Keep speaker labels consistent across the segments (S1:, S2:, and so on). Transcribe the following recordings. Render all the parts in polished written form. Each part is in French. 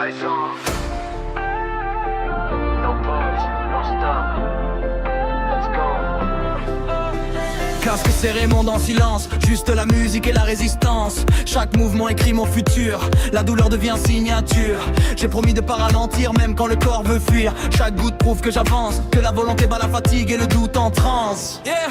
S1: lights on. No pause, no stop. Let's go.
S2: Casque serré, monde en silence, juste la musique et la résistance. Chaque mouvement écrit mon futur, la douleur devient signature. J'ai promis de pas ralentir même quand le corps veut fuir. Chaque goutte prouve que j'avance, que la volonté bat la fatigue et le doute en transe. Yeah.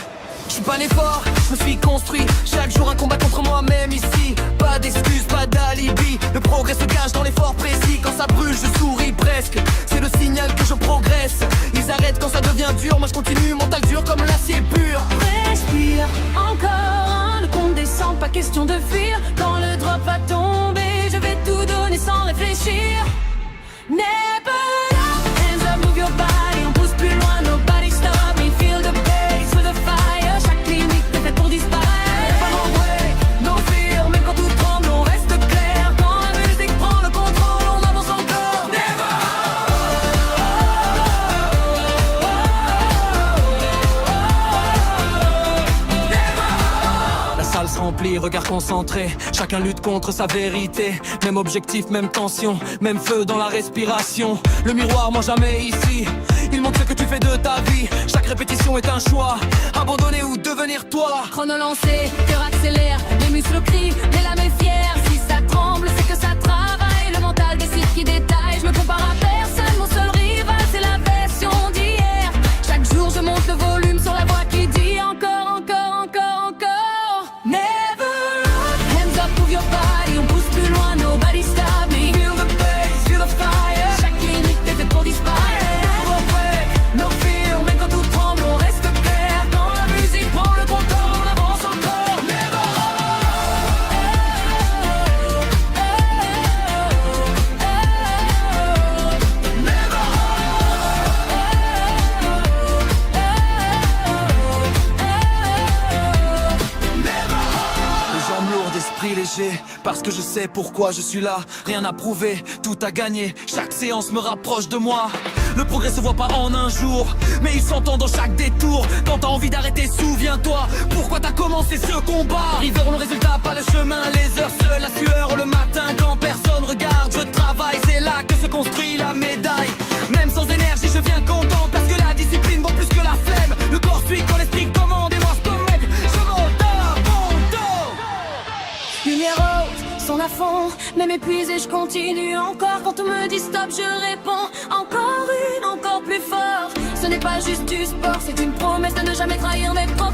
S2: Je suis pas né fort, je me suis construit. Chaque jour un combat contre moi-même ici. Pas d'excuses, pas d'alibi. Le progrès se cache dans l'effort précis. Quand ça brûle, je souris presque. C'est le signal que je progresse. Ils arrêtent quand ça devient dur. Moi je continue, mental dur comme l'acier pur.
S3: Respire, encore un, le compte descend, pas question de fuir. Quand le drop va tomber, je vais tout donner sans réfléchir. Never stop, hands up, move your body. On pousse plus loin, nobody stop me. Feel the bass with the fire. Chaque limite est faite pour disparaître. Pas no way, no fear, même quand tout tremble, on reste clair. Quand la musique prend le contrôle, on avance encore. Never.
S2: La salle se remplit, regard concentré. Chacun lutte contre sa vérité. Même objectif, même tension, même feu dans la respiration. Le miroir, moi jamais ici. Il montre ce que tu fais de ta vie. Chaque répétition est un choix. Abandonner ou devenir toi.
S3: Chrono lancé, cœur accélère, les muscles crient, mais l'âme est fière. Si ça tremble, c'est que ça travaille. Le mental décide qui détaille. Je me compare à personne, mon seul rival, c'est la version d'hier. Chaque jour, je monte le volume sur la voix qui dit encore, encore, encore, encore. Never look, hands up, move your body. On pousse plus loin, nobody stop me. Feel the bass, feel the fire. Chaque limite est faite pour disparaître. No fear, même quand tout tremble, on reste clair. Quand la musique prend le contrôle, on avance encore. Never.
S2: Les jambes lourdes, esprit léger. Parce que je sais pourquoi je suis là. Rien à prouver, tout à gagner. Chaque séance me rapproche de moi. Le progrès se voit pas en un jour, mais il s'entend dans chaque détour. Quand t'as envie d'arrêter, souviens-toi pourquoi t'as commencé ce combat. Arriveront le résultat, pas le chemin. Les heures seules, la sueur le matin. Quand personne regarde, je travaille. C'est là que se construit la médaille. Même sans énergie, je viens content. Parce que la discipline vaut plus que la flemme. Le corps suit quand l'esprit commande. Et moi je peux mettre, je monte à mon dos.
S3: Lumière haute, son à fond, même épuisé, je continue encore. Quand on me dit stop, je réponds encore une, encore plus fort. Ce n'est pas juste du sport, c'est une promesse de ne jamais trahir mes profs.